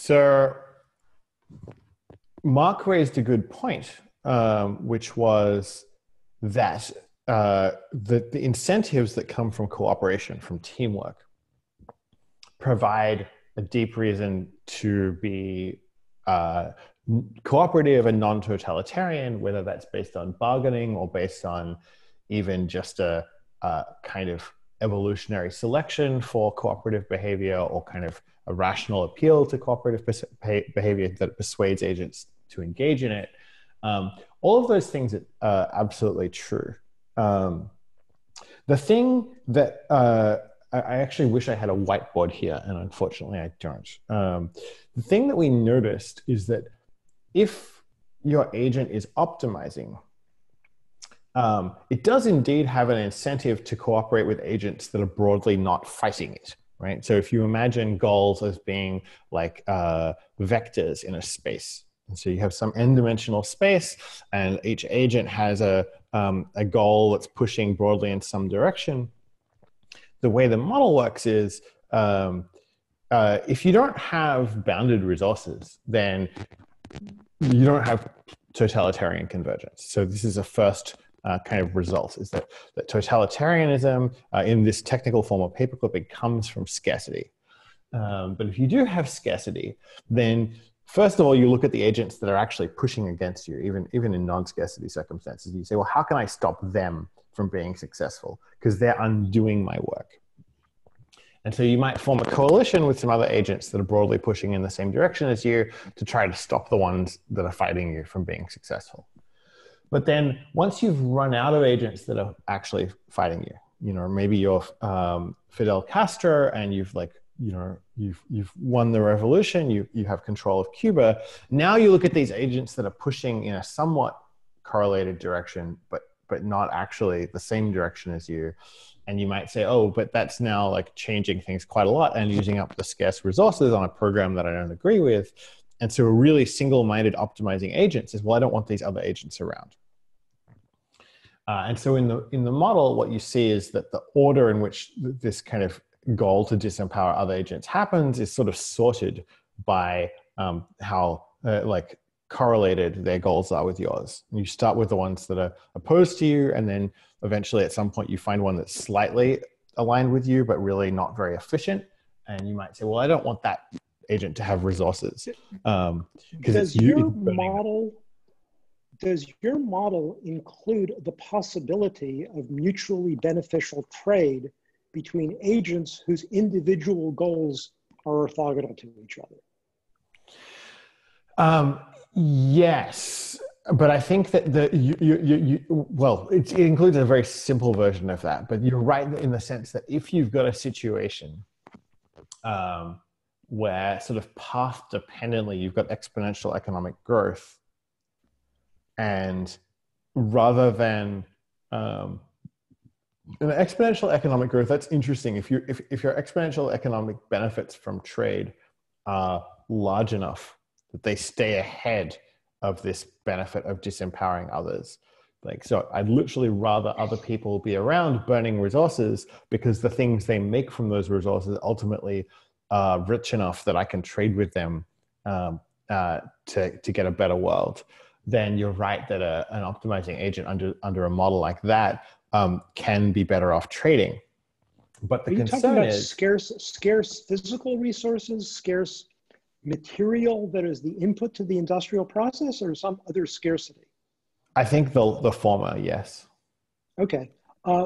So Mark raised a good point, which was that the incentives that come from cooperation, from teamwork, provide a deep reason to be cooperative and non-totalitarian, whether that's based on bargaining or based on even just a kind of evolutionary selection for cooperative behavior, or kind of a rational appeal to cooperative behavior that persuades agents to engage in it. All of those things are absolutely true. The thing that I actually wish I had a whiteboard here, and unfortunately I don't. The thing that we noticed is that if your agent is optimizing, it does indeed have an incentive to cooperate with agents that are broadly not fighting it, right? So if you imagine goals as being like vectors in a space, and so you have some n-dimensional space, and each agent has a goal that's pushing broadly in some direction. The way the model works is if you don't have bounded resources, then you don't have totalitarian convergence. So this is a first kind of result, is that totalitarianism in this technical form of paperclipping comes from scarcity. But if you do have scarcity, then first of all, you look at the agents that are actually pushing against you, even in non-scarcity circumstances. You say, well, how can I stop them from being successful? Because they're undoing my work. And so you might form a coalition with some other agents that are broadly pushing in the same direction as you to try to stop the ones that are fighting you from being successful. But then once you've run out of agents that are actually fighting you, maybe you're Fidel Castro and you've won the revolution, you have control of Cuba. Now you look at these agents that are pushing in a somewhat correlated direction, but not actually the same direction as you. And you might say, oh, but that's now like changing things quite a lot and using up the scarce resources on a program that I don't agree with. And so a really single-minded optimizing agent says, well, I don't want these other agents around. And so in the model, what you see is that the order in which this kind of goal to disempower other agents happens is sort of sorted by how correlated their goals are with yours. And you start with the ones that are opposed to you, and then eventually at some point you find one that's slightly aligned with you, but really not very efficient. And you might say, well, I don't want that agent to have resources. Does your model include the possibility of mutually beneficial trade between agents whose individual goals are orthogonal to each other? Yes, but I think that it includes a very simple version of that. But you're right in the sense that if you've got a situation where sort of path dependently you've got exponential economic growth, and rather than an exponential economic growth, that's interesting. If your exponential economic benefits from trade are large enough that they stay ahead of this benefit of disempowering others. So I'd literally rather other people be around burning resources, because the things they make from those resources ultimately are rich enough that I can trade with them to get a better world. Then you're right that an optimizing agent under a model like that can be better off trading. But the concern is scarce physical resources, scarce material that is the input to the industrial process, or some other scarcity? I think the former, yes. Okay.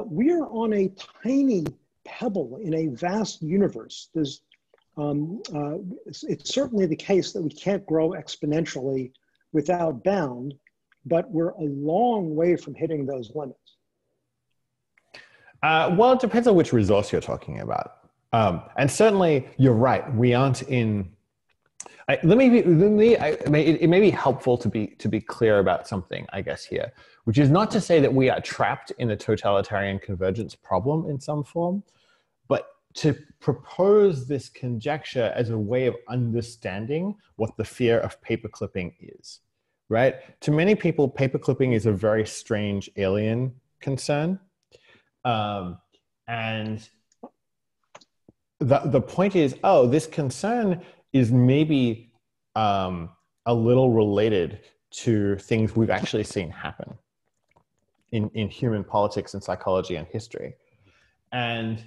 We are on a tiny pebble in a vast universe. It's certainly the case that we can't grow exponentially without bound, but we're a long way from hitting those limits. Well, it depends on which resource you're talking about. And certainly you're right. We aren't in... it may be helpful to be clear about something, I guess, here, which is not to say that we are trapped in a totalitarian convergence problem in some form, but to propose this conjecture as a way of understanding what the fear of paperclipping is, right? To many people, paperclipping is a very strange alien concern. And the point is, oh, this concern is maybe a little related to things we've actually seen happen in human politics and psychology and history. And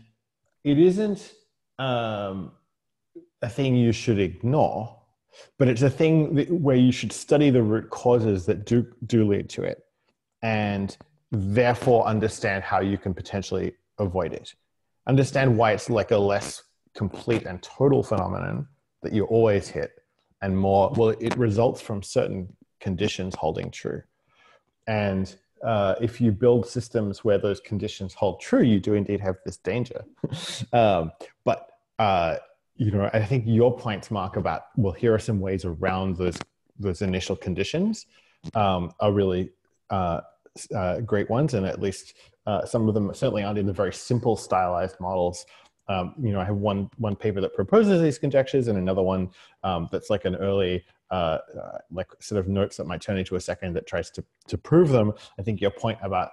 it isn't a thing you should ignore, but it's a thing where you should study the root causes that do lead to it, and therefore understand how you can potentially avoid it. Understand why it's like a less complete and total phenomenon that you always hit, and more, well, it results from certain conditions holding true. And if you build systems where those conditions hold true, you do indeed have this danger. But I think your points, Mark, about, well, here are some ways around those initial conditions are really great ones, and at least some of them certainly aren't in the very simple stylized models. I have one paper that proposes these conjectures, and another one that's like an early like sort of notes that might turn into a second that tries to prove them. I think your point about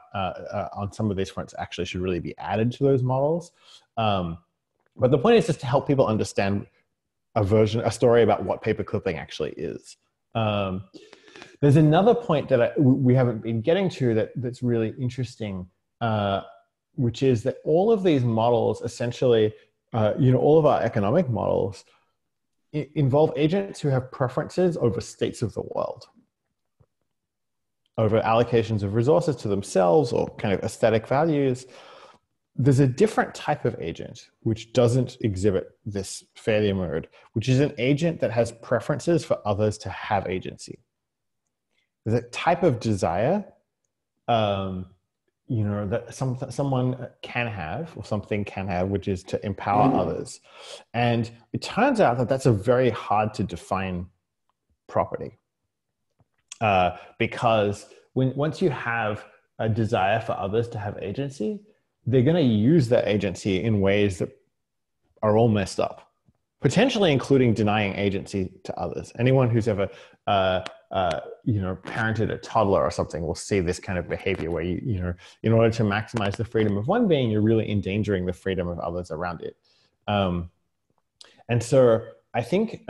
on some of these fronts actually should really be added to those models. But the point is just to help people understand a story about what paper clipping actually is. There's another point that we haven't been getting to that's really interesting, which is that all of these models essentially, all of our economic models involve agents who have preferences over states of the world, over allocations of resources to themselves or kind of aesthetic values. There's a different type of agent which doesn't exhibit this failure mode, which is an agent that has preferences for others to have agency. There's a type of desire that someone can have, or something can have, which is to empower others. And it turns out that that's a very hard to define property, because once you have a desire for others to have agency, they're going to use that agency in ways that are all messed up, potentially including denying agency to others. Anyone who's ever parented a toddler or something will see this kind of behavior where in order to maximize the freedom of one being, you're really endangering the freedom of others around it. And so I think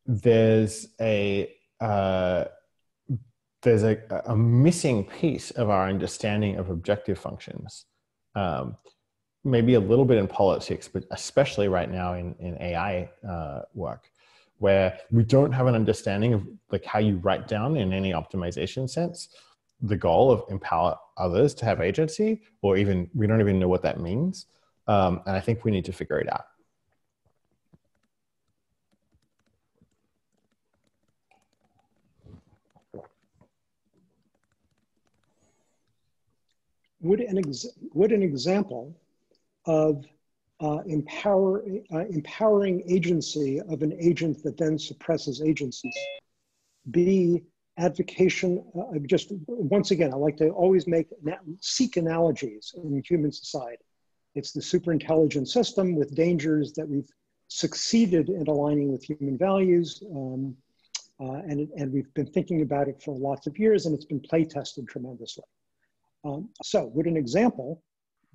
there's a missing piece of our understanding of objective functions, maybe a little bit in politics, but especially right now in AI work, where we don't have an understanding of like how you write down in any optimization sense the goal of empower others to have agency, or even we don't even know what that means. And I think we need to figure it out. Would an example of empowering agency of an agent that then suppresses agencies be advocation? Just once again, I like to always seek analogies in human society. It's the superintelligent system with dangers that we've succeeded in aligning with human values, and we've been thinking about it for lots of years, and it's been play tested tremendously. So would an example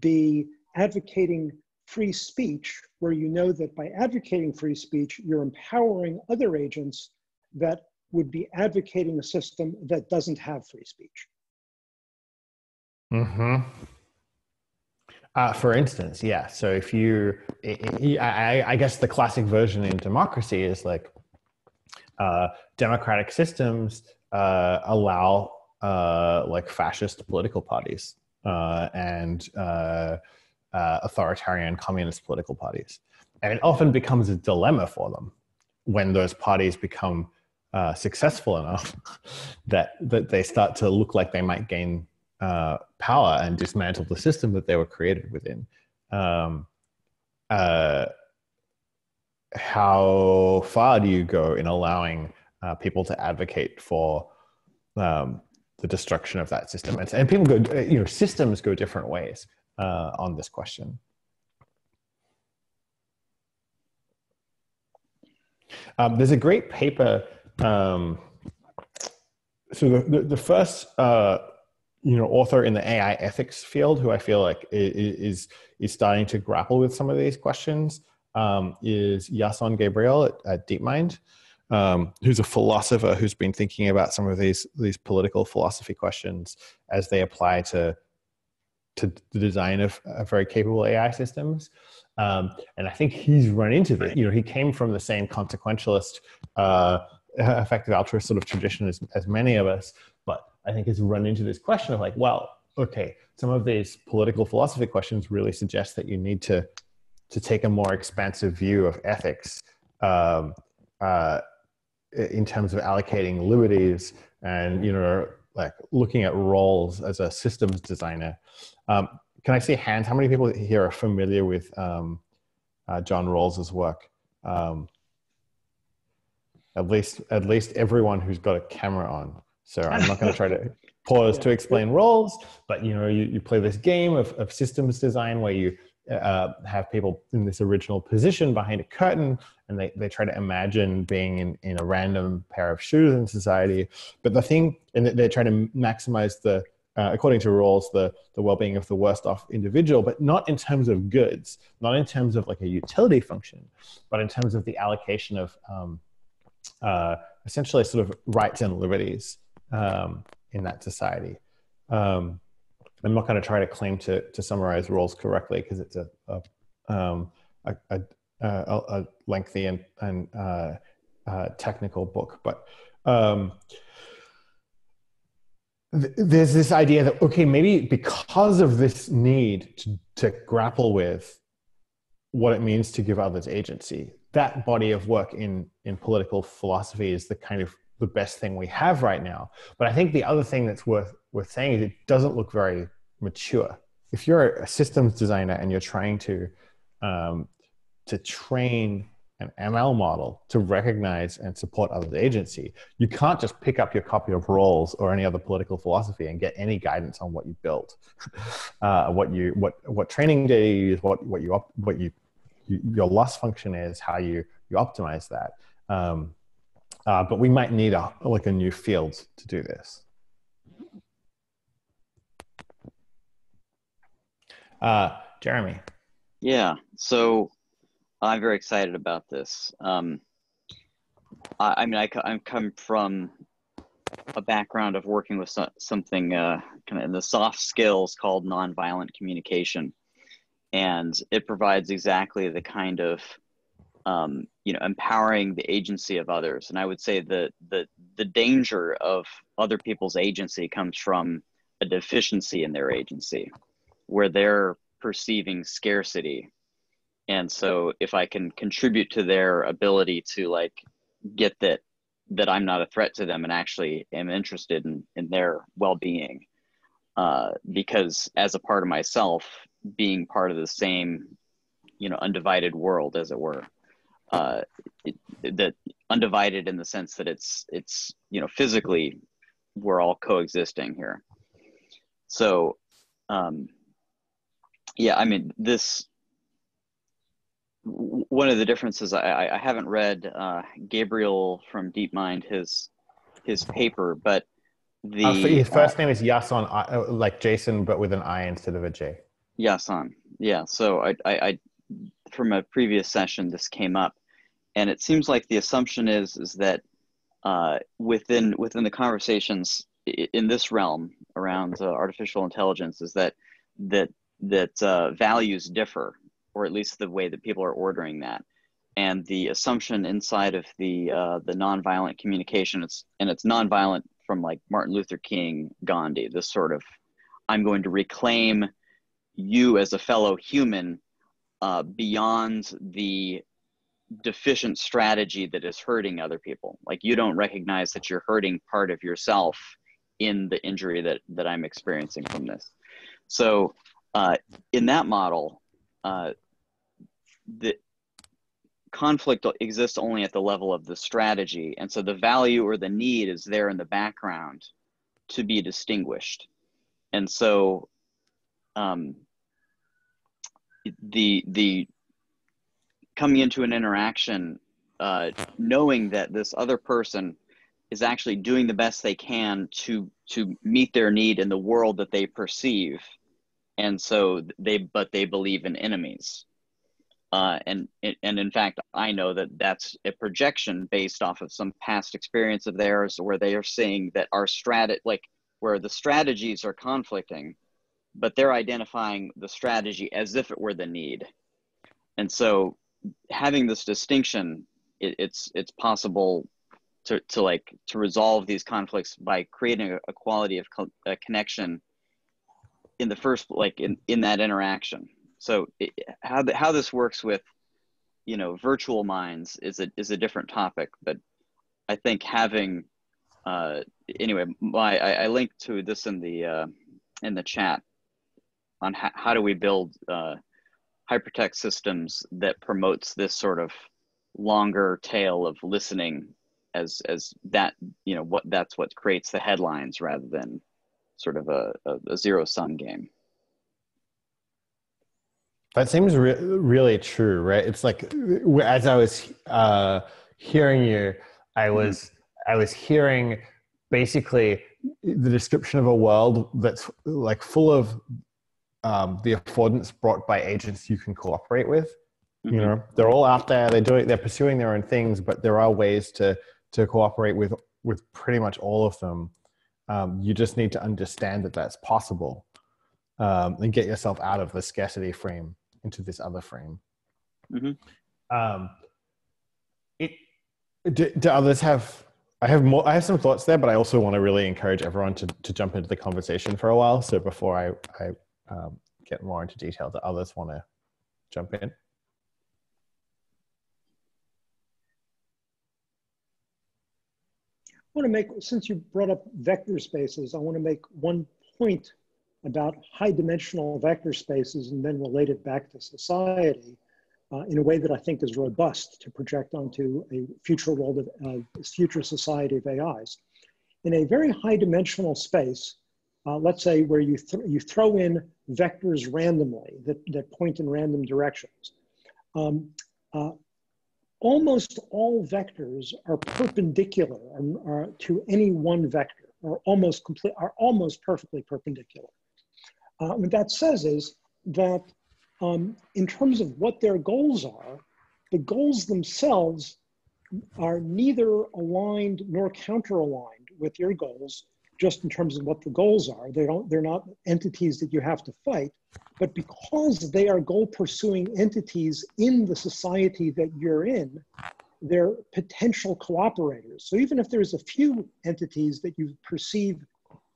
be advocating free speech, where you know that by advocating free speech, you're empowering other agents that would be advocating a system that doesn't have free speech? Mm-hmm. For instance, yeah. So if I guess the classic version in democracy is like democratic systems allow like fascist political parties and authoritarian communist political parties. And it often becomes a dilemma for them when those parties become successful enough that they start to look like they might gain power and dismantle the system that they were created within. How far do you go in allowing people to advocate for the destruction of that system? And people go, systems go different ways on this question. There's a great paper. So the first author in the AI ethics field who I feel like is starting to grapple with some of these questions is Yason Gabriel at DeepMind. who's a philosopher who's been thinking about some of these political philosophy questions as they apply to the design of very capable AI systems. And I think he's run into this. He came from the same consequentialist, effective altruist sort of tradition as many of us, but I think has run into this question of like, well, okay, some of these political philosophy questions really suggest that you need to take a more expansive view of ethics in terms of allocating liberties and, like looking at roles as a systems designer. Can I see hands? How many people here are familiar with John Rawls's work? At least everyone who's got a camera on. So I'm not going to try to pause to explain roles, but you play this game of systems design where you have people in this original position behind a curtain, and they try to imagine being in a random pair of shoes in society. But they try to maximize the, according to Rawls, the well-being of the worst off individual, but not in terms of goods, not in terms of like a utility function, but in terms of the allocation of essentially sort of rights and liberties in that society. I'm not going to try to claim to summarize Rawls correctly because it's a lengthy and technical book, but there's this idea that, okay, maybe because of this need to grapple with what it means to give others agency, that body of work in political philosophy is the kind of the best thing we have right now. But I think the other thing that's worth saying is it doesn't look very mature. If you're a systems designer and you're trying to train an ML model to recognize and support others' agency, you can't just pick up your copy of Rawls or any other political philosophy and get any guidance on what you built, what training data you use, what your loss function is, how you optimize that. But we might need a new field to do this. Jeremy. Yeah, so I'm very excited about this. I come from a background of working with something kind of in the soft skills called nonviolent communication, and it provides exactly the kind of empowering the agency of others. And I would say that the danger of other people's agency comes from a deficiency in their agency, where they're perceiving scarcity. And so if I can contribute to their ability to like get that I'm not a threat to them and actually am interested in their well-being, because as a part of myself, being part of the same, undivided world, as it were, that undivided in the sense that it's physically we're all coexisting here. So yeah, I mean, one of the differences, I haven't read Gabriel from DeepMind, his paper, but his first name is Yason, like Jason, but with an I instead of a J. Yason, yeah. So I from a previous session, this came up, and it seems like the assumption is that within the conversations in this realm around artificial intelligence is that values differ, or at least the way that people are ordering that. And the assumption inside of the nonviolent communication, it's nonviolent from like Martin Luther King, Gandhi, this sort of, I'm going to reclaim you as a fellow human beyond the deficient strategy that is hurting other people. Like, you don't recognize that you're hurting part of yourself in the injury that I'm experiencing from this. So in that model, the conflict exists only at the level of the strategy. And so the value or the need is there in the background to be distinguished. And so the coming into an interaction, knowing that this other person is actually doing the best they can to meet their need in the world that they perceive. And so they believe in enemies. And in fact, I know that that's a projection based off of some past experience of theirs, where they are saying that our where the strategies are conflicting, but they're identifying the strategy as if it were the need. And so having this distinction, it's possible to resolve these conflicts by creating a quality of a connection in the first, in that interaction. So how this works with, virtual minds is a different topic, but I think having, anyway, I linked to this in the chat on how do we build hypertext systems that promotes this sort of longer tail of listening as that, that's what creates the headlines rather than sort of a zero-sum game. That seems really true, right? It's like, as I was hearing you, I was hearing basically the description of a world that's like full of the affordance brought by agents you can cooperate with. Mm-hmm. They're all out there. They're pursuing their own things, but there are ways to cooperate with pretty much all of them. You just need to understand that that's possible, and get yourself out of the scarcity frame into this other frame. Mm-hmm. Do others have? I have some thoughts there, but I also want to really encourage everyone to jump into the conversation for a while. So before I get more into detail, do others want to jump in? I want to make, since you brought up vector spaces, I want to make one point about high dimensional vector spaces and then relate it back to society in a way that I think is robust to project onto a future world of future society of AIs. In a very high dimensional space, let's say where you throw in vectors randomly that point in random directions. Almost all vectors are perpendicular to any one vector, or almost perfectly perpendicular. What that says is that in terms of what their goals are, the goals themselves are neither aligned nor counter-aligned with your goals, just in terms of what the goals are. They're not entities that you have to fight, but because they are goal-pursuing entities in the society that you're in, they're potential cooperators. So even if there's a few entities that you perceive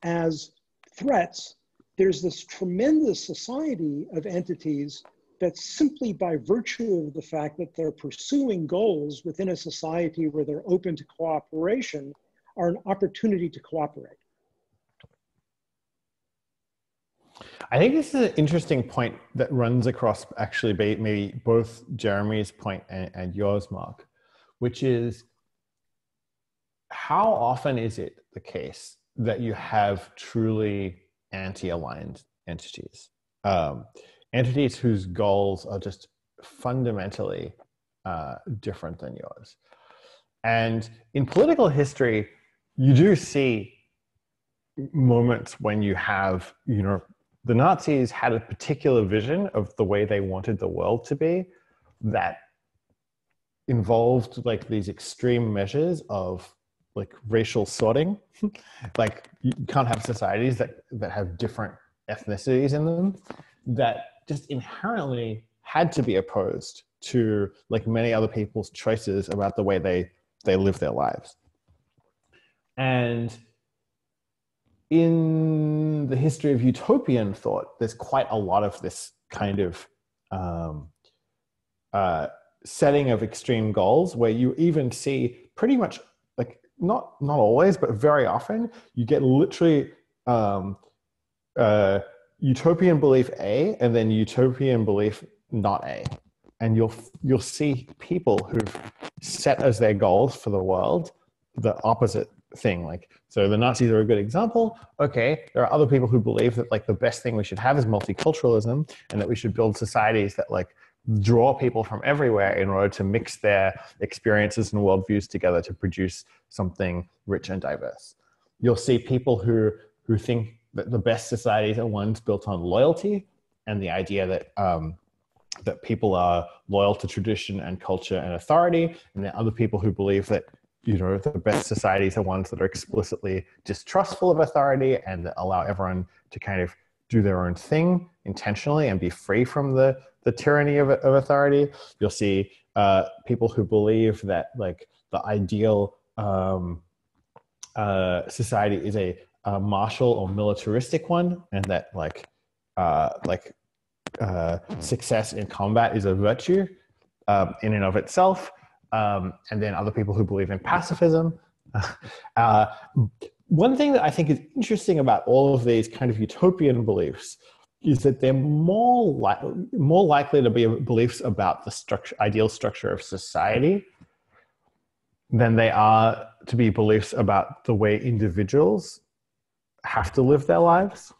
as threats, there's this tremendous society of entities that simply by virtue of the fact that they're pursuing goals within a society where they're open to cooperation are an opportunity to cooperate. I think this is an interesting point that runs across actually maybe both Jeremy's point and yours, Mark, which is how often is it the case that you have truly anti-aligned entities, entities whose goals are just fundamentally different than yours? And in political history, you do see moments when you have, the Nazis had a particular vision of the way they wanted the world to be that involved like these extreme measures of like racial sorting. Like you can't have societies that have different ethnicities in them, that just inherently had to be opposed to like many other people's choices about the way they live their lives. And in the history of utopian thought, there's quite a lot of this kind of setting of extreme goals where you even see pretty much like, not always, but very often, you get literally utopian belief A and then utopian belief not A. And you'll see people who've set as their goals for the world the opposite thing. Like, so the Nazis are a good example. Okay, there are other people who believe that like the best thing we should have is multiculturalism, and that we should build societies that like draw people from everywhere in order to mix their experiences and worldviews together to produce something rich and diverse. You'll see people who think that the best societies are ones built on loyalty and the idea that that people are loyal to tradition and culture and authority, and there are other people who believe that, you know, the best societies are ones that are explicitly distrustful of authority and that allow everyone to kind of do their own thing intentionally and be free from the tyranny of authority. You'll see people who believe that like the ideal society is a martial or militaristic one, and that success in combat is a virtue in and of itself. And then other people who believe in pacifism. One thing that I think is interesting about all of these kind of utopian beliefs is that they're more likely to be beliefs about the ideal structure of society than they are to be beliefs about the way individuals have to live their lives.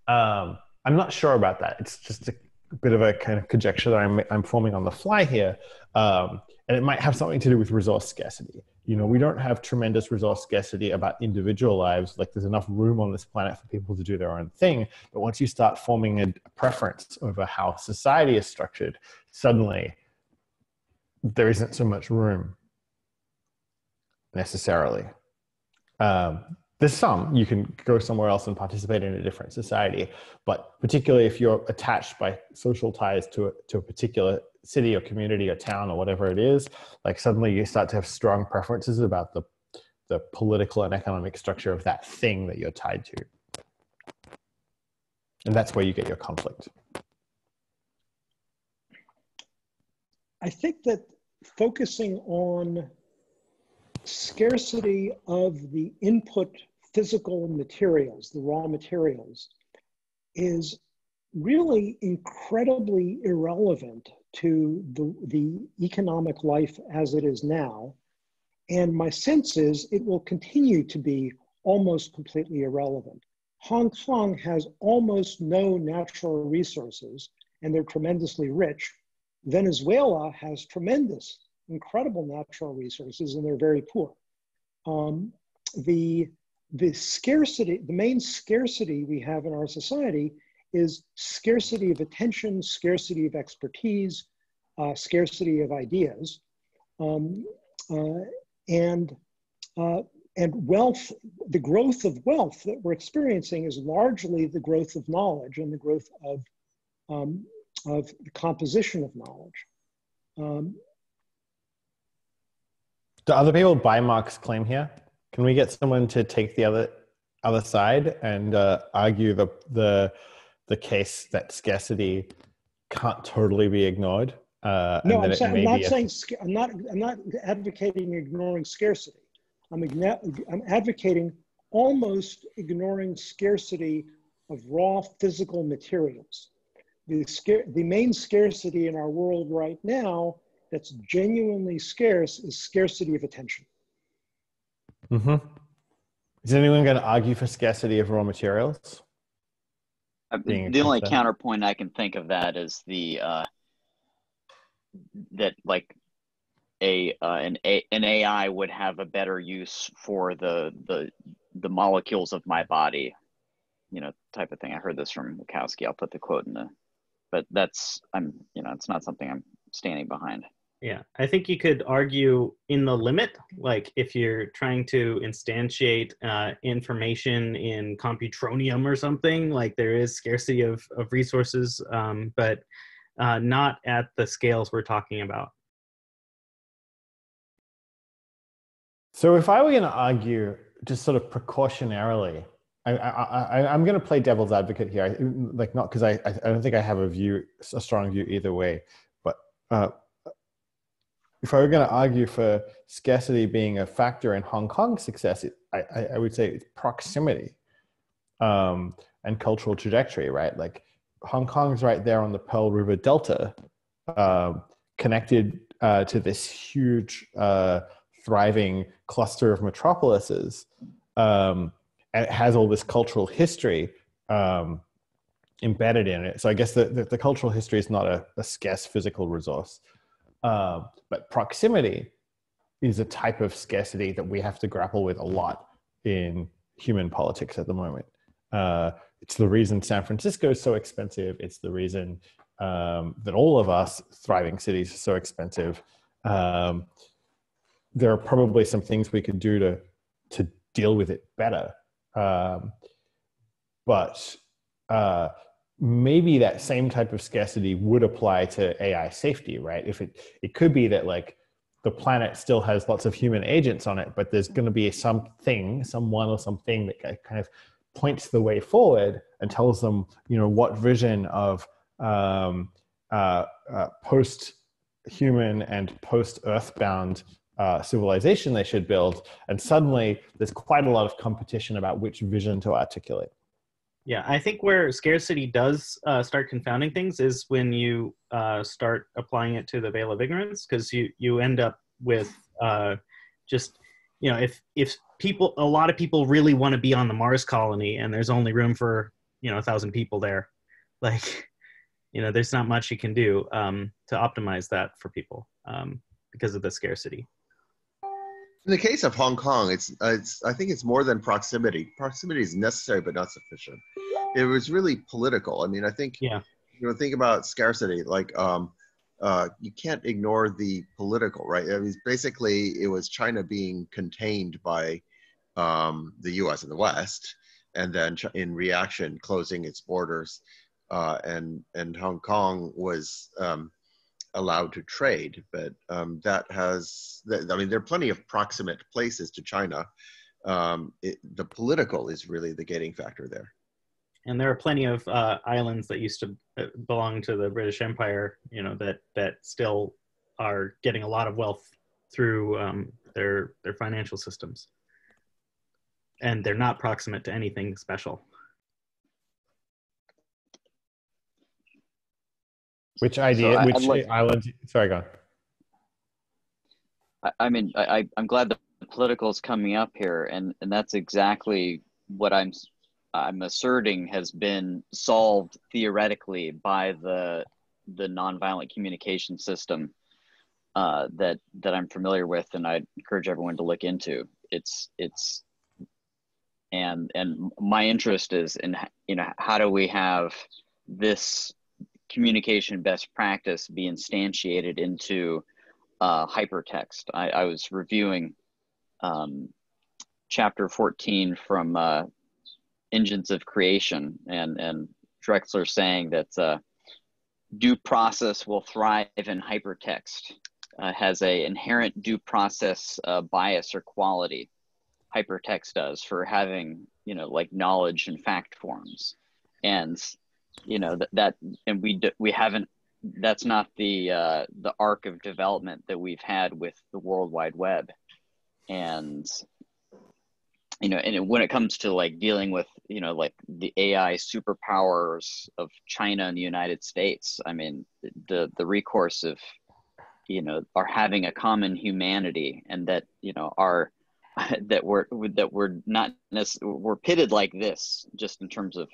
I'm not sure about that. It's just a bit of a kind of conjecture that I'm forming on the fly here. And it might have something to do with resource scarcity. You know, we don't have tremendous resource scarcity about individual lives. Like there's enough room on this planet for people to do their own thing. But once you start forming a preference over how society is structured, suddenly there isn't so much room necessarily. There's some, you can go somewhere else and participate in a different society, but particularly if you're attached by social ties to a particular city or community or town or whatever it is, like suddenly you start to have strong preferences about the political and economic structure of that thing that you're tied to. And that's where you get your conflict. I think that focusing on scarcity of the input physical materials, the raw materials, is really incredibly irrelevant to the economic life as it is now. And my sense is it will continue to be almost completely irrelevant. Hong Kong has almost no natural resources, and they're tremendously rich. Venezuela has tremendous, incredible natural resources, and they're very poor. The scarcity, the main scarcity we have in our society is scarcity of attention, scarcity of expertise, scarcity of ideas, and wealth. The growth of wealth that we're experiencing is largely the growth of knowledge and the growth of the composition of knowledge. Do other people buy Mark's claim here? Can we get someone to take the other side and argue the case that scarcity can't totally be ignored? No, I'm not advocating ignoring scarcity. I'm advocating almost ignoring scarcity of raw physical materials. The main scarcity in our world right now that's genuinely scarce is scarcity of attention. Mm-hmm. Is anyone going to argue for scarcity of raw materials? The only counterpoint I can think of that is that like an AI would have a better use for the molecules of my body, you know, type of thing. I heard this from Wachowski. I'll put the quote in the, but that's it's not something I'm standing behind. Yeah, I think you could argue in the limit, like if you're trying to instantiate information in computronium or something, like there is scarcity of resources, but not at the scales we're talking about. So if I were going to argue just sort of precautionarily, I'm going to play devil's advocate here, like not because I don't think I have a strong view either way, but if I were going to argue for scarcity being a factor in Hong Kong's success, I would say it's proximity and cultural trajectory, right? Like Hong Kong's right there on the Pearl River Delta, connected to this huge, thriving cluster of metropolises. And it has all this cultural history embedded in it. So I guess the cultural history is not a scarce physical resource. But proximity is a type of scarcity that we have to grapple with a lot in human politics at the moment. It's the reason San Francisco is so expensive. It's the reason that all of us, thriving cities are so expensive. There are probably some things we could do to deal with it better. But maybe that same type of scarcity would apply to AI safety, right? If it could be that like the planet still has lots of human agents on it, but there's going to be someone or something that kind of points the way forward and tells them, what vision of post-human and post-earthbound civilization they should build. And suddenly there's quite a lot of competition about which vision to articulate. Yeah, I think where scarcity does start confounding things is when you start applying it to the veil of ignorance, because you end up with just, if a lot of people really want to be on the Mars colony and there's only room for 1,000 people there, like there's not much you can do to optimize that for people because of the scarcity. In the case of Hong Kong, I think it's more than proximity. Proximity is necessary but not sufficient. It was really political. I mean, I think think about scarcity, like you can't ignore the political, right? I mean, basically, it was China being contained by the U.S. and the West, and then in reaction, closing its borders, and Hong Kong was allowed to trade, but there are plenty of proximate places to China. The political is really the gating factor there. And there are plenty of islands that used to belong to the British Empire, that still are getting a lot of wealth through their financial systems. And they're not proximate to anything special. Which idea, island? Sorry, go on. I'm glad the political is coming up here, and that's exactly what I'm asserting has been solved theoretically by the nonviolent communication system that I'm familiar with, and I encourage everyone to look into. And my interest is in how do we have this communication best practice be instantiated into hypertext. I was reviewing chapter 14 from Engines of Creation, and Drexler saying that due process will thrive in hypertext, has a inherent due process bias or quality. Hypertext does for having like knowledge and fact forms, and we haven't. That's not the arc of development that we've had with the World Wide Web, and when it comes to like dealing with like the AI superpowers of China and the United States, I mean the recourse of are having a common humanity, and that we're pitted like this just in terms of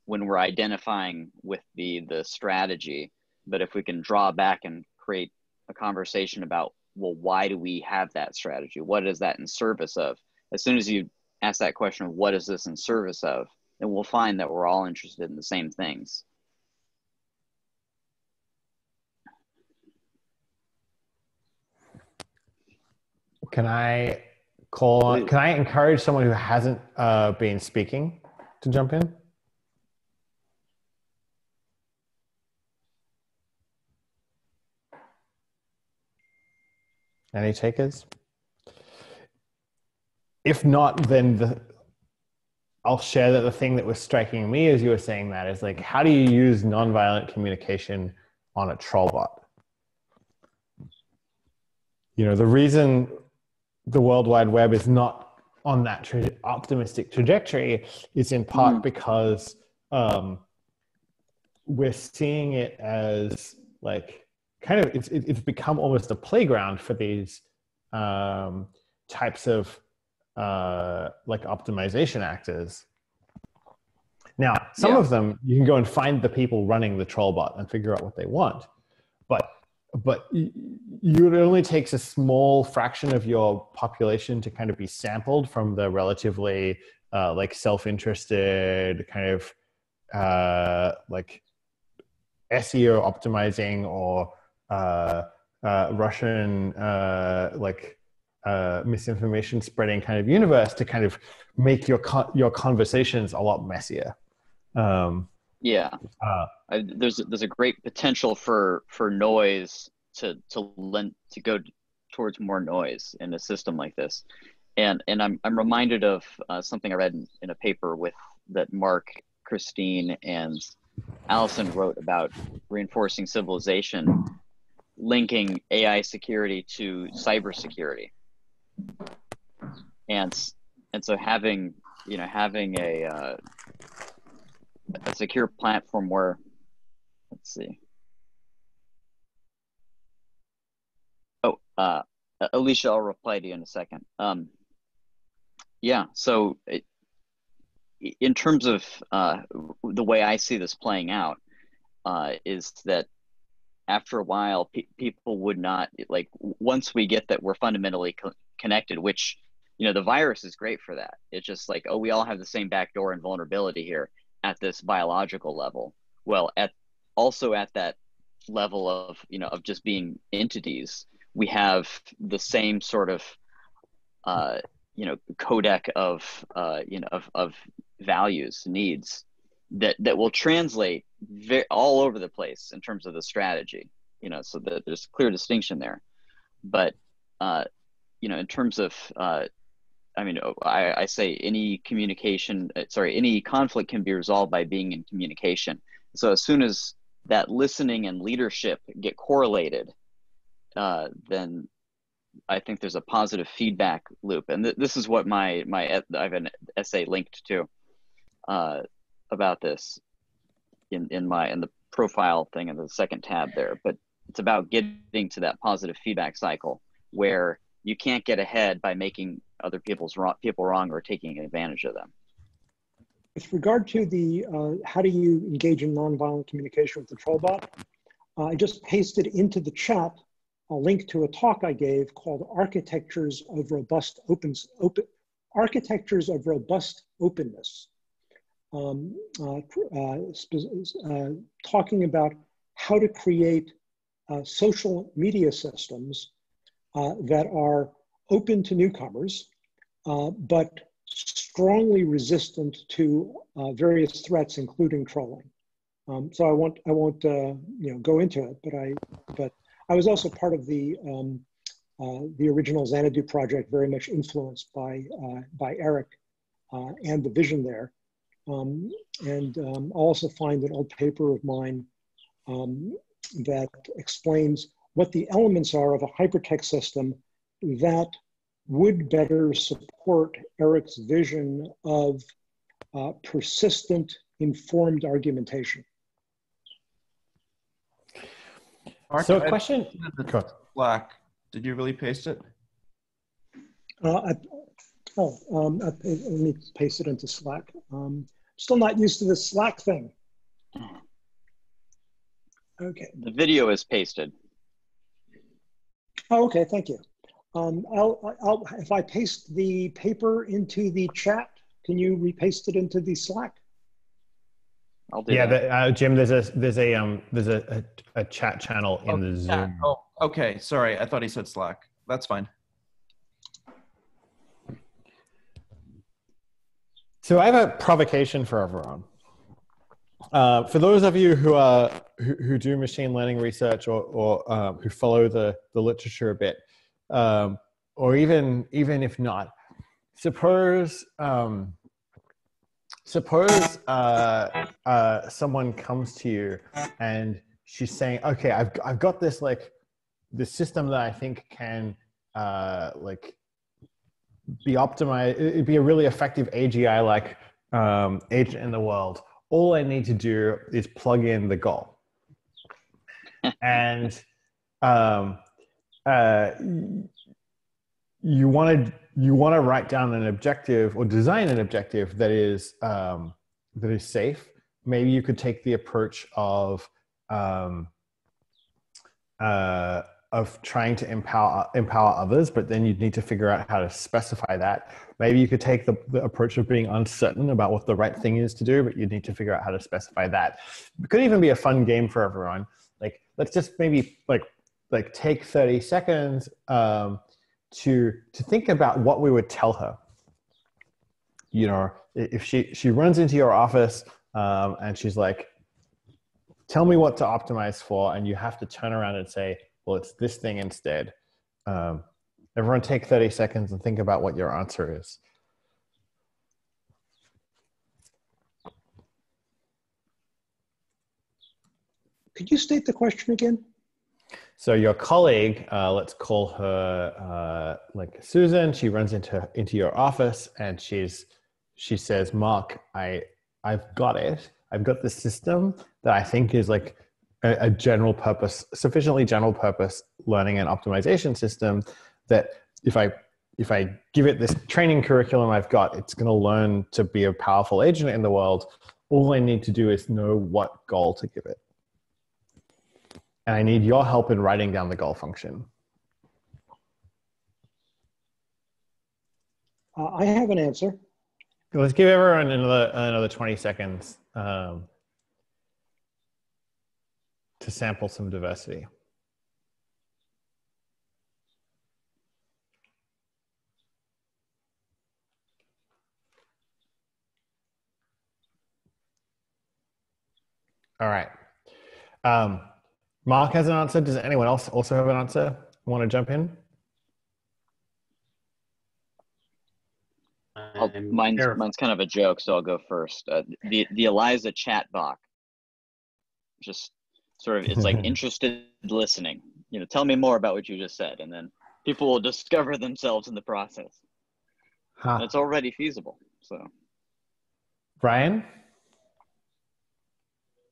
when we're identifying with the strategy. But if we can draw back and create a conversation about, well, why do we have that strategy? What is that in service of? As soon as you ask that question of what is this in service of, then we'll find that we're all interested in the same things. Can I encourage someone who hasn't been speaking to jump in? Any takers? If not, then I'll share that the thing that was striking me as you were saying that is like, how do you use nonviolent communication on a troll bot? The reason the World Wide Web is not on that optimistic trajectory is in part because we're seeing it as like kind of it's become almost a playground for these types of like optimization actors. Now, some of them you can go and find the people running the troll bot and figure out what they want, but it only takes a small fraction of your population to kind of be sampled from the relatively like self-interested kind of like SEO optimizing or Russian misinformation spreading kind of universe to kind of make your conversations a lot messier. Yeah, there's a great potential for noise to go towards more noise in a system like this, and I'm reminded of something I read in a paper that Mark, Christine, and Allison wrote about reinforcing civilization, linking AI security to cybersecurity, and so having a secure platform where, let's see. Oh, Alicia, I'll reply to you in a second. Yeah, so in terms of the way I see this playing out, is that after a while, people would not, like, once we get that we're fundamentally connected, which, the virus is great for that. It's just like, oh, we all have the same backdoor and vulnerability here at this biological level. Well, also at that level of, of just being entities, we have the same sort of, codec of, of values, needs that will translate all over the place in terms of the strategy, so that there's a clear distinction there. But, in terms of, I say any conflict can be resolved by being in communication. So as soon as that listening and leadership get correlated, then I think there's a positive feedback loop. And this is what I have an essay linked to about this in the profile thing in the second tab there. But it's about getting to that positive feedback cycle where you can't get ahead by making other people wrong or taking advantage of them. With regard to the how do you engage in nonviolent communication with the trollbot, I just pasted into the chat a link to a talk I gave called Architectures of Robust Openness, talking about how to create social media systems that are open to newcomers, but strongly resistant to various threats, including trolling. So I won't go into it, but I was also part of the original Xanadu project, very much influenced by Eric and the vision there. I'll also find an old paper of mine that explains what the elements are of a hypertext system that would better support Eric's vision of persistent, informed argumentation. Mark, so a question. Slack. Did you really paste it? Let me paste it into Slack. Still not used to this Slack thing. Okay. The video is pasted. Oh, okay, thank you. If I paste the paper into the chat, can you repaste it into the Slack? I'll do that. Jim, there's a chat channel in the Zoom. Oh, okay. Sorry, I thought he said Slack. That's fine. So I have a provocation for everyone. For those of you who do machine learning research or who follow the literature a bit, or even if not, suppose someone comes to you and she's saying, okay, I've got this this system that I think can be optimized. It'd be a really effective AGI agent in the world. All I need to do is plug in the goal. And you want to write down an objective or design an objective that is safe. Maybe you could take the approach of of trying to empower others, but then you'd need to figure out how to specify that. Maybe you could take the approach of being uncertain about what the right thing is to do, but you'd need to figure out how to specify that. It could even be a fun game for everyone. Like, let's just maybe like take 30 seconds to think about what we would tell her. You know, if she runs into your office and she's like, tell me what to optimize for, and you have to turn around and say, well, it's this thing instead. Everyone take 30 seconds and think about what your answer is. Could you state the question again? So your colleague, let's call her like Susan. She runs into your office and she says, Mark, I've got it. I've got this system that I think is like a general purpose, sufficiently general purpose learning and optimization system that if I give it this training curriculum I've got, it's going to learn to be a powerful agent in the world. All I need to do is know what goal to give it. And I need your help in writing down the goal function. I have an answer. Let's give everyone another 20 seconds to sample some diversity. All right. Mark has an answer. Does anyone else also have an answer? Want to jump in? Mine's kind of a joke, so I'll go first. The Eliza chat box, just sort of, it's like interested listening. You know, tell me more about what you just said, and then people will discover themselves in the process. Huh. And it's already feasible. So, Brian,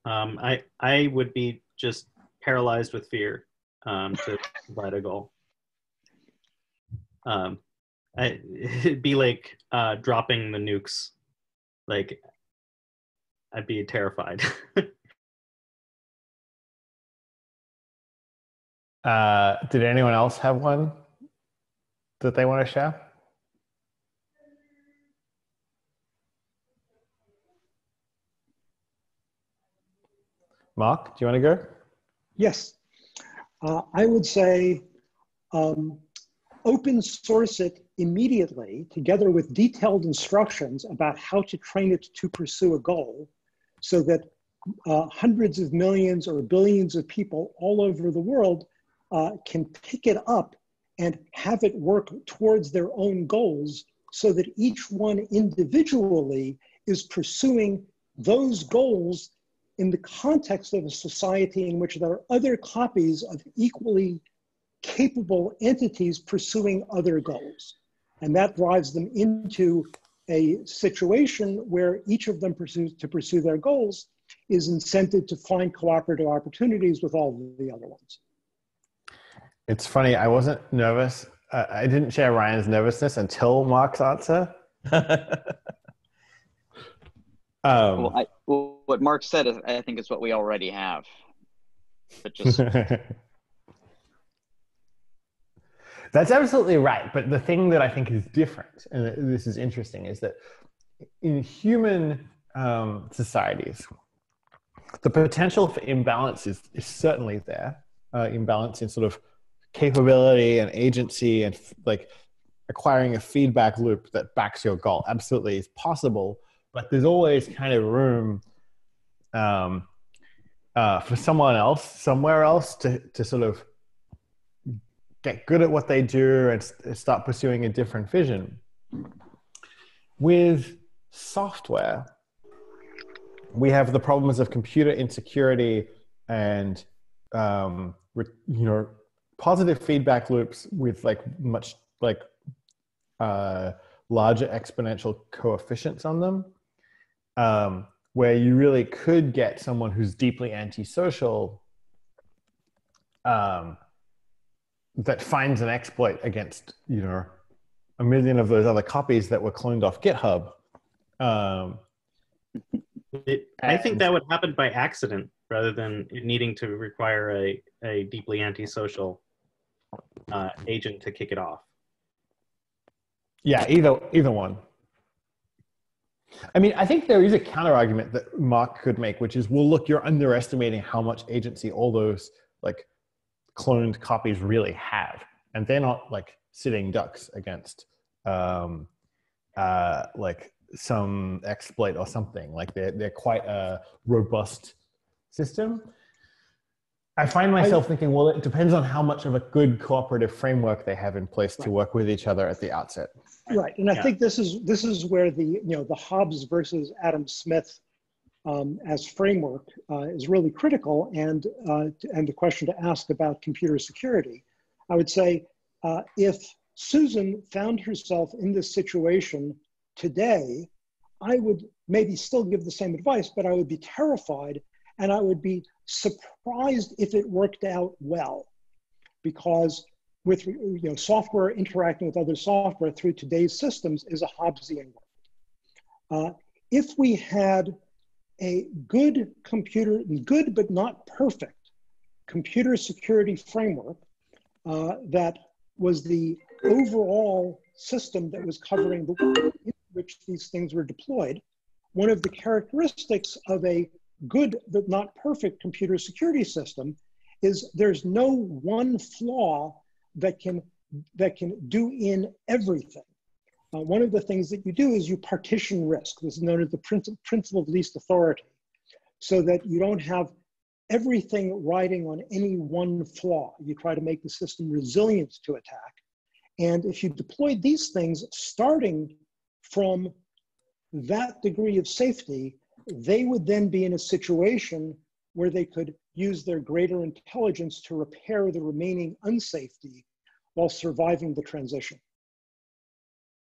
I would be just paralyzed with fear to provide a goal. It'd be like dropping the nukes. Like, I'd be terrified. Did anyone else have one that they want to share? Mark, do you want to go? Yes. I would say open source it immediately together with detailed instructions about how to train it to pursue a goal so that hundreds of millions or billions of people all over the world can pick it up and have it work towards their own goals so that each one individually is pursuing those goals in the context of a society in which there are other copies of equally capable entities pursuing other goals. And that drives them into a situation where each of them to pursue their goals is incented to find cooperative opportunities with all the other ones. It's funny, I wasn't nervous. I didn't share Ryan's nervousness until Mark's answer. What Mark said, I think, is what we already have. But just... That's absolutely right. But the thing that I think is different, and this is interesting, is that in human societies, the potential for imbalance is certainly there. Imbalance in sort of capability and agency and like acquiring a feedback loop that backs your goal absolutely is possible. But there's always kind of room for someone else, somewhere else to sort of get good at what they do and start pursuing a different vision. With software, we have the problems of computer insecurity and positive feedback loops with much larger exponential coefficients on them, where you really could get someone who's deeply antisocial that finds an exploit against a million of those other copies that were cloned off GitHub. I think that would happen by accident rather than it needing to require a deeply antisocial agent to kick it off? Yeah, either one. I mean, I think there is a counter argument that Mark could make, which is, well, look, you're underestimating how much agency all those like cloned copies really have, and they're not like sitting ducks against like some exploit or something. Like they're quite a robust system. I find myself thinking, well, it depends on how much of a good cooperative framework they have in place to work with each other at the outset. Right, and I think this is where the the Hobbes versus Adam Smith as framework is really critical, and the question to ask about computer security. I would say if Susan found herself in this situation today, I would maybe still give the same advice, but I would be terrified, and I would be surprised if it worked out well, because with software interacting with other software through today's systems is a Hobbesian world. If we had a good but not perfect computer security framework that was the overall system that was covering the world in which these things were deployed, one of the characteristics of a good but not perfect computer security system is there's no one flaw that can do in everything. One of the things that you do is you partition risk. This is known as the principle of least authority, so that you don't have everything riding on any one flaw. You try to make the system resilient to attack. And if you deploy these things starting from that degree of safety, they would then be in a situation where they could use their greater intelligence to repair the remaining unsafety while surviving the transition.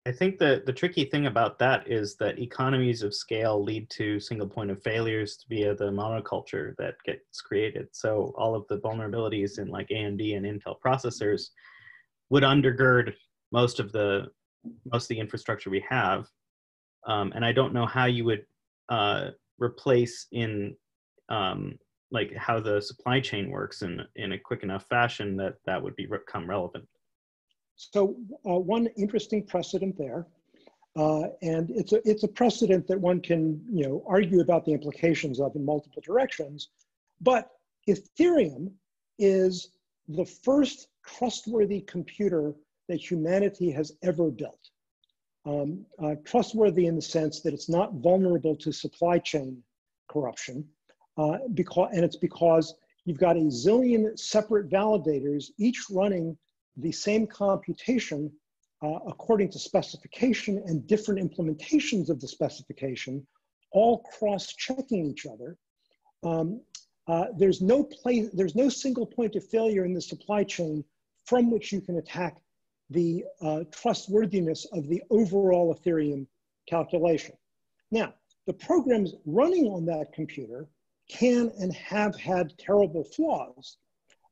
I think the tricky thing about that is that economies of scale lead to single point of failures via the monoculture that gets created. So all of the vulnerabilities in like AMD and Intel processors would undergird most of the infrastructure we have. And I don't know how you would replace in like how the supply chain works in a quick enough fashion that would become relevant. So one interesting precedent there, and it's a precedent that one can argue about the implications of in multiple directions, but Ethereum is the first trustworthy computer that humanity has ever built. Trustworthy in the sense that it's not vulnerable to supply chain corruption, it's because you've got a zillion separate validators, each running the same computation according to specification and different implementations of the specification, all cross-checking each other. There's no single point of failure in the supply chain from which you can attack the trustworthiness of the overall Ethereum calculation. Now, the programs running on that computer can and have had terrible flaws,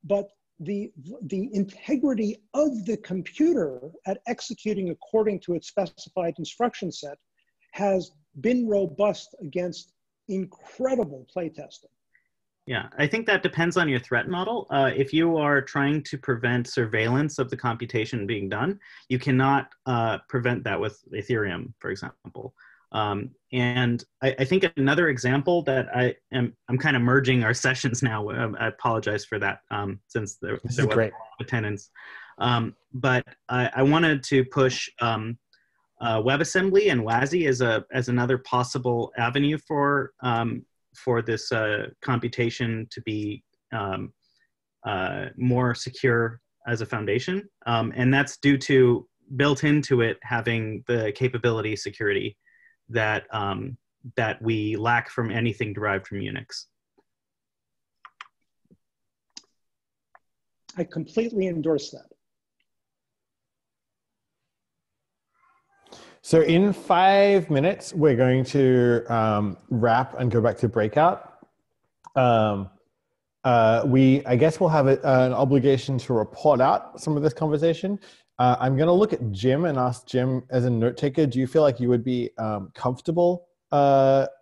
but the integrity of the computer at executing according to its specified instruction set has been robust against incredible playtesting. Yeah, I think that depends on your threat model. If you are trying to prevent surveillance of the computation being done, you cannot prevent that with Ethereum, for example. And I think another example that I'm kind of merging our sessions now. I apologize for that since there was a lot of attendance. But I wanted to push WebAssembly and WASI as another possible avenue for this computation to be more secure as a foundation. And that's due to built into it having the capability security that we lack from anything derived from Unix. I completely endorse that. So in 5 minutes, we're going to wrap and go back to breakout. I guess we'll have an obligation to report out some of this conversation. I'm going to look at Jim and ask Jim, as a note taker, do you feel like you would be comfortable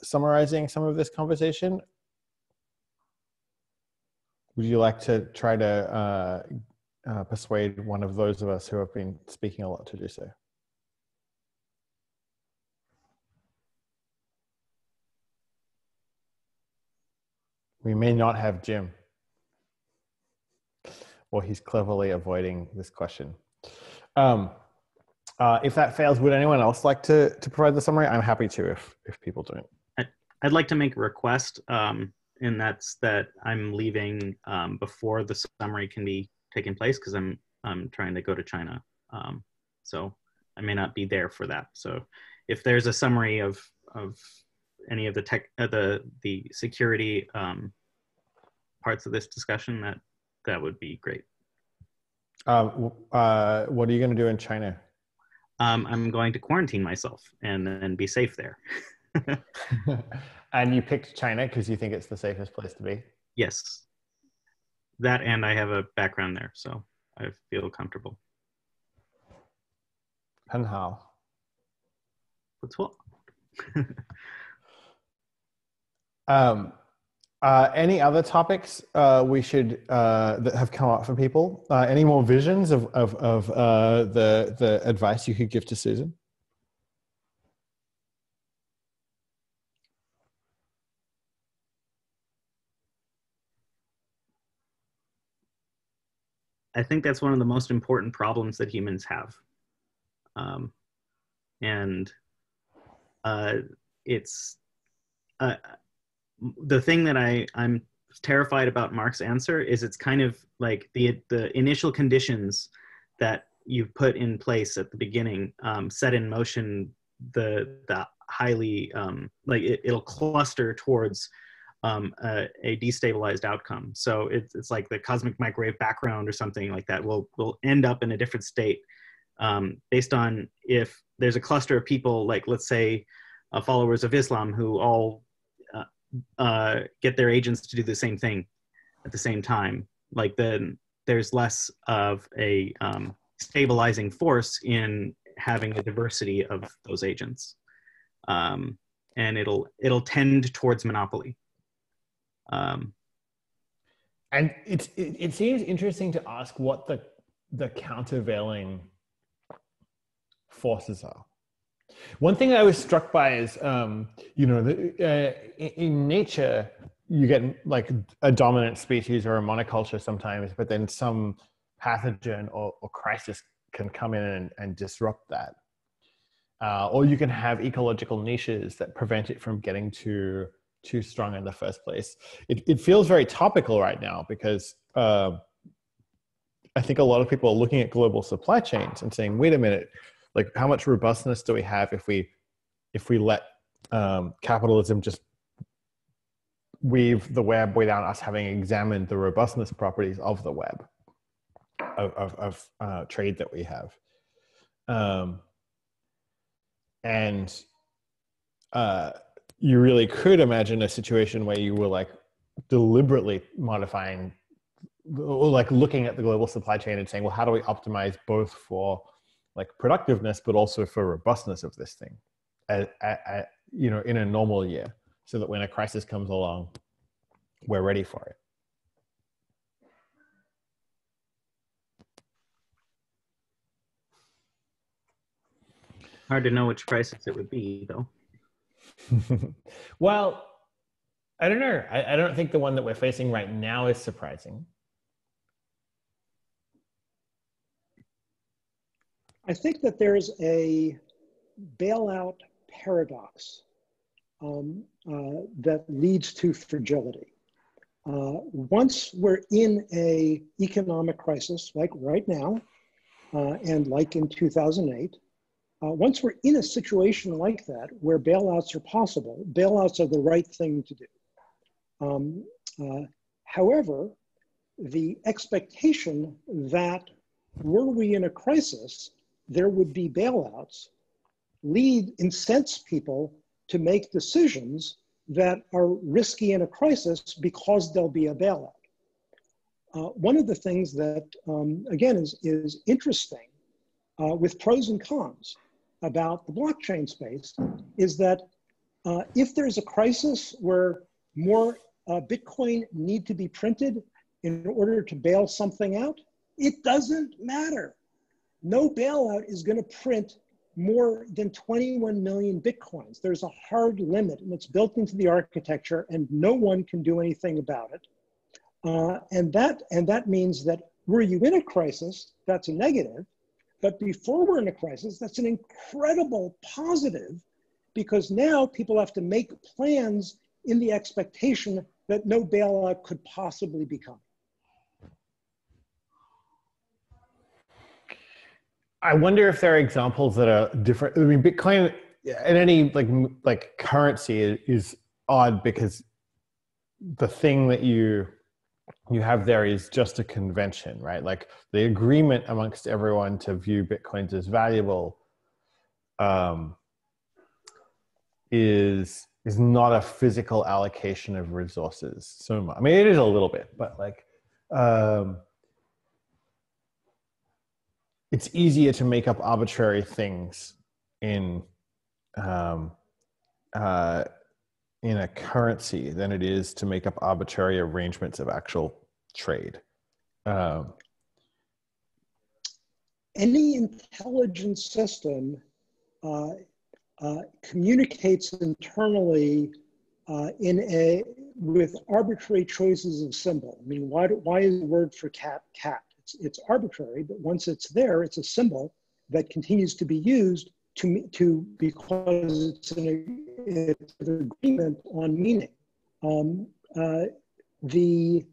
summarizing some of this conversation? Would you like to try to persuade one of those of us who have been speaking a lot to do so. We may not have Jim, or he's cleverly avoiding this question. If that fails, would anyone else like to provide the summary? I'm happy to if people don't. I'd like to make a request, and that's that I'm leaving before the summary can be taken place because I'm trying to go to China, so I may not be there for that. So if there's a summary of any of the security parts of this discussion, that would be great. What are you going to do in China? I'm going to quarantine myself and then be safe there. And you picked China because you think it's the safest place to be? Yes. That, and I have a background there, so I feel comfortable. And how? What's what? Any other topics we should that have come up for people? Any more visions of the advice you could give to Susan? I think that's one of the most important problems that humans have. It's the thing that I'm terrified about Mark's answer is it's kind of like the initial conditions that you put in place at the beginning set in motion the highly like it'll cluster towards a destabilized outcome. So it's like the cosmic microwave background or something like that will end up in a different state based on if there's a cluster of people, like let's say followers of Islam who all get their agents to do the same thing at the same time. Like then there's less of a stabilizing force in having a diversity of those agents, and it'll tend towards monopoly. And it seems interesting to ask what the countervailing forces are. One thing I was struck by is, in nature, you get like a dominant species or a monoculture sometimes, but then some pathogen or crisis can come in and disrupt that. Or you can have ecological niches that prevent it from getting too strong in the first place. It feels very topical right now because I think a lot of people are looking at global supply chains and saying, wait a minute, like how much robustness do we have if we let capitalism just weave the web without us having examined the robustness properties of the web of trade that we have. You really could imagine a situation where you were like deliberately modifying, or like looking at the global supply chain and saying, well, how do we optimize both for like productiveness, but also for robustness of this thing, in a normal year, so that when a crisis comes along, we're ready for it. Hard to know which crisis it would be, though. Well, I don't know. I don't think the one that we're facing right now is surprising. I think that there's a bailout paradox that leads to fragility. Once we're in an economic crisis, like right now, and like in 2008, once we're in a situation like that, where bailouts are possible, bailouts are the right thing to do. However, the expectation that were we in a crisis, there would be bailouts, incents people to make decisions that are risky in a crisis because there'll be a bailout. One of the things that, again, is interesting with pros and cons about the blockchain space is that if there's a crisis where more Bitcoin need to be printed in order to bail something out, It doesn't matter. No bailout is going to print more than 21 million Bitcoins. There's a hard limit, and it's built into the architecture, and no one can do anything about it. And that means that were you in a crisis, that's a negative. But before we're in a crisis, that's an incredible positive, because now people have to make plans in the expectation that no bailout could possibly be coming. I wonder if there are examples that are different. I mean, Bitcoin and any like currency is odd because the thing that you have there is just a convention, right? Like the agreement amongst everyone to view Bitcoins as valuable is not a physical allocation of resources so much. I mean, it is a little bit, but like it's easier to make up arbitrary things in a currency than it is to make up arbitrary arrangements of actual trade. Any intelligent system communicates internally with arbitrary choices of symbol. I mean, why is the word for cat cat? It's arbitrary, but once it's there, it's a symbol that continues to be used because it's an agreement on meaning. The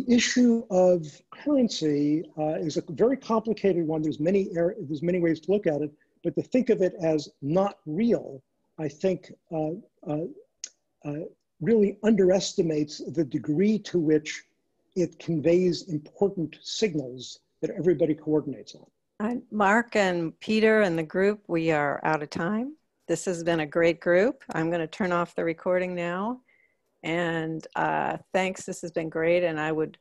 issue of currency is a very complicated one. There's many ways to look at it, but to think of it as not real, I think really underestimates the degree to which it conveys important signals that everybody coordinates on. Mark and Peter and the group, we are out of time. This has been a great group. I'm going to turn off the recording now. And thanks, this has been great. And I would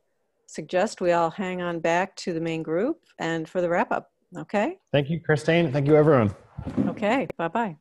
suggest we all hang on back to the main group and for the wrap up, okay? Thank you, Christine. Thank you, everyone. Okay, bye-bye.